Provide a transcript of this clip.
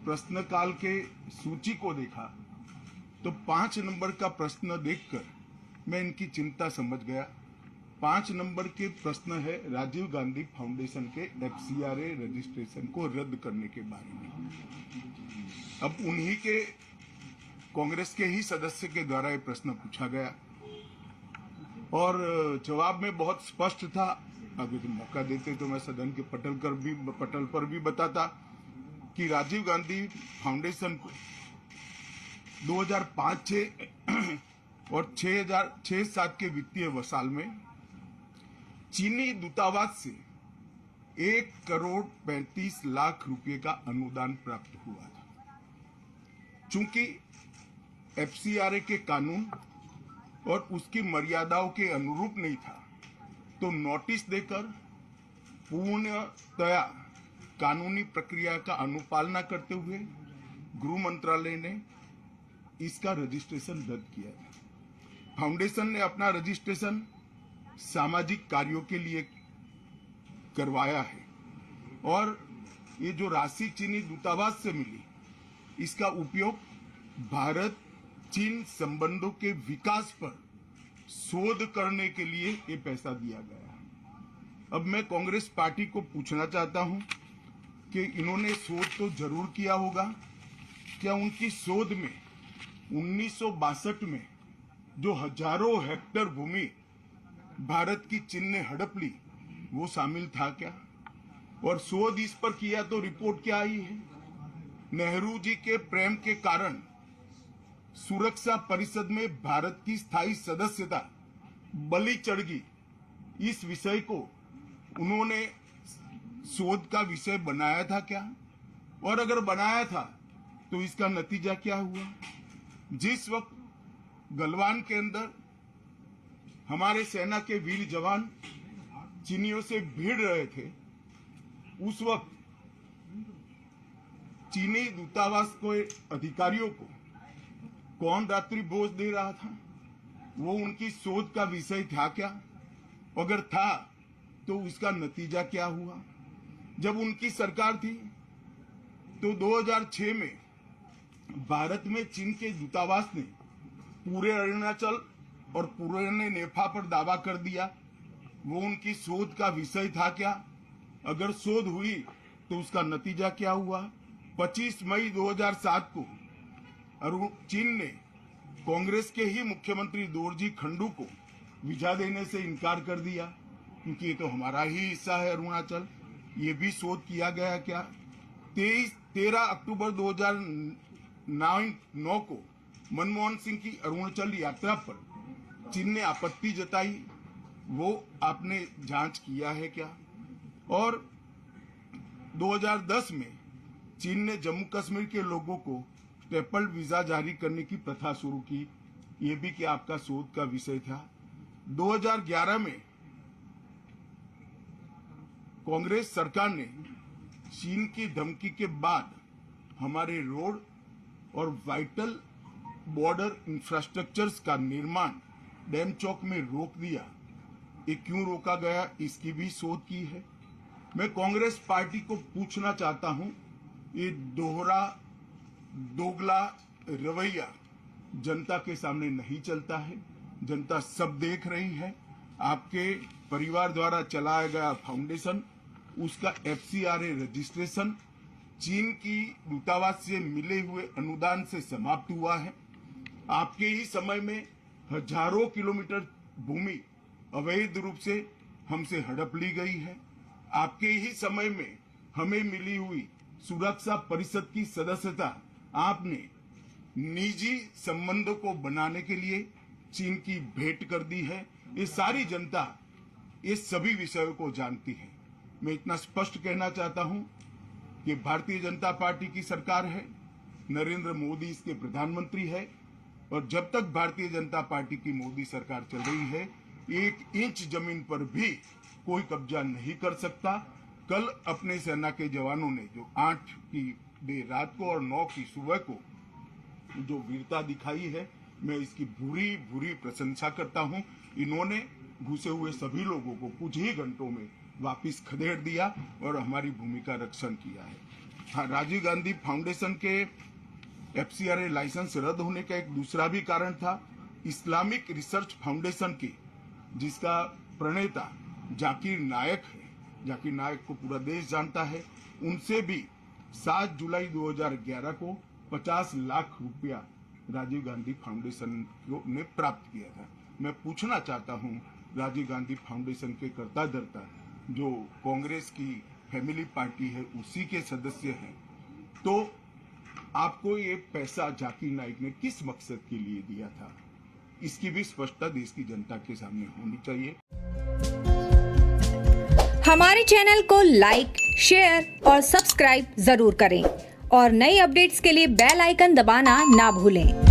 प्रश्न काल के सूची को देखा तो 5 नंबर का प्रश्न देखकर मैं इनकी चिंता समझ गया। 5 नंबर के प्रश्न है राजीव गांधी फाउंडेशन के FCRA रजिस्ट्रेशन को रद्द करने के बारे में। अब उन्हीं के कांग्रेस के ही सदस्य के द्वारा ये प्रश्न पूछा गया और जवाब में बहुत स्पष्ट था। अगर मौका देते तो मैं सदन के पटल पर भी बताता कि राजीव गांधी फाउंडेशन को 2005-6 और 2006-07 के वित्तीय वर्ष में चीनी दूतावास से 1,35,00,000 रुपए का अनुदान प्राप्त हुआ था। चूंकि FCRA के कानून और उसकी मर्यादाओं के अनुरूप नहीं था, तो नोटिस देकर पूर्णतया कानूनी प्रक्रिया का अनुपालना करते हुए गृह मंत्रालय ने इसका रजिस्ट्रेशन रद्द किया। फाउंडेशन ने अपना रजिस्ट्रेशन सामाजिक कार्यों के लिए करवाया है और ये जो राशि चीनी दूतावास से मिली, इसका उपयोग भारत चीन संबंधों के विकास पर शोध करने के लिए ये पैसा दिया गया। अब मैं कांग्रेस पार्टी को पूछना चाहता हूं कि इन्होंने शोध तो जरूर किया होगा, क्या उनकी शोध में 1962 में जो हजारों हेक्टेयर भूमि भारत की चीन ने हड़प ली वो शामिल था क्या? और शोध इस पर किया तो रिपोर्ट क्या आई है? नेहरू जी के प्रेम के कारण सुरक्षा परिषद में भारत की स्थायी सदस्यता बलि चढ़ गई। इस विषय को उन्होंने शोध का विषय बनाया था क्या? और अगर बनाया था तो इसका नतीजा क्या हुआ? जिस वक्त गलवान के अंदर हमारे सेना के वीर जवान चीनियों से भिड़ रहे थे, उस वक्त चीनी दूतावास के अधिकारियों को कौन रात्रि भोज दे रहा था? वो उनकी शोध का विषय था क्या? अगर था तो उसका नतीजा क्या हुआ? जब उनकी सरकार थी तो 2006 में भारत में चीन के दूतावास ने पूरे अरुणाचल और पूरे नेफा पर दावा कर दिया। वो उनकी शोध का विषय था क्या? अगर शोध हुई तो उसका नतीजा क्या हुआ? 25 मई 2007 को चीन ने कांग्रेस के ही मुख्यमंत्री दोरजी खंडू को वीजा देने से इनकार कर दिया, क्योंकि ये तो हमारा ही हिस्सा है अरुणाचल। ये भी शोध किया गया क्या? 13 अक्टूबर 2009 को मनमोहन सिंह की अरुणाचल यात्रा पर चीन ने आपत्ति जताई, वो आपने जांच किया है क्या? और 2010 में चीन ने जम्मू कश्मीर के लोगों को ट्रिपल वीजा जारी करने की प्रथा शुरू की, ये भी क्या आपका शोध का विषय था? 2011 में कांग्रेस सरकार ने चीन की धमकी के बाद हमारे रोड और वाइटल बॉर्डर इंफ्रास्ट्रक्चर्स का निर्माण डैम चौक में रोक दिया। ये क्यों रोका गया, इसकी भी शोध की है। मैं कांग्रेस पार्टी को पूछना चाहता हूं, ये दोगला रवैया जनता के सामने नहीं चलता है। जनता सब देख रही है। आपके परिवार द्वारा चलाया गया फाउंडेशन, उसका FCRA रजिस्ट्रेशन चीन की दूतावास से मिले हुए अनुदान से समाप्त हुआ है। आपके ही समय में हजारों किलोमीटर भूमि अवैध रूप से हमसे हड़प ली गई है। आपके ही समय में हमें मिली हुई सुरक्षा परिषद की सदस्यता आपने निजी संबंधों को बनाने के लिए चीन की भेंट कर दी है। ये सारी जनता ये सभी विषयों को जानती है। मैं इतना स्पष्ट कहना चाहता हूं कि भारतीय जनता पार्टी की सरकार है, नरेंद्र मोदी इसके प्रधानमंत्री है, और जब तक भारतीय जनता पार्टी की मोदी सरकार चल रही है, 1 इंच जमीन पर भी कोई कब्जा नहीं कर सकता। कल अपने सेना के जवानों ने जो 8 की देर रात को और 9 की सुबह को जो वीरता दिखाई है, मैं इसकी बुरी बुरी प्रशंसा करता हूं। इन्होंने घुसे हुए सभी लोगों को कुछ ही घंटों में वापस खदेड़ दिया और हमारी भूमि का रक्षण किया है। राजीव गांधी फाउंडेशन के FCRA लाइसेंस रद्द होने का एक दूसरा भी कारण था। इस्लामिक रिसर्च फाउंडेशन की, जिसका प्रणेता जाकिर नायक है, जाकिर नायक को पूरा देश जानता है, उनसे भी 7 जुलाई 2011 को 50 लाख रुपया राजीव गांधी फाउंडेशन ने प्राप्त किया था। मैं पूछना चाहता हूं, राजीव गांधी फाउंडेशन के कर्ता धर्ता जो कांग्रेस की फैमिली पार्टी है उसी के सदस्य हैं, तो आपको ये पैसा जाकिर नाइक ने किस मकसद के लिए दिया था, इसकी भी स्पष्टता देश की जनता के सामने होनी चाहिए। हमारे चैनल को लाइक, शेयर और सब्सक्राइब जरूर करें और नई अपडेट्स के लिए बेल आइकन दबाना ना भूलें।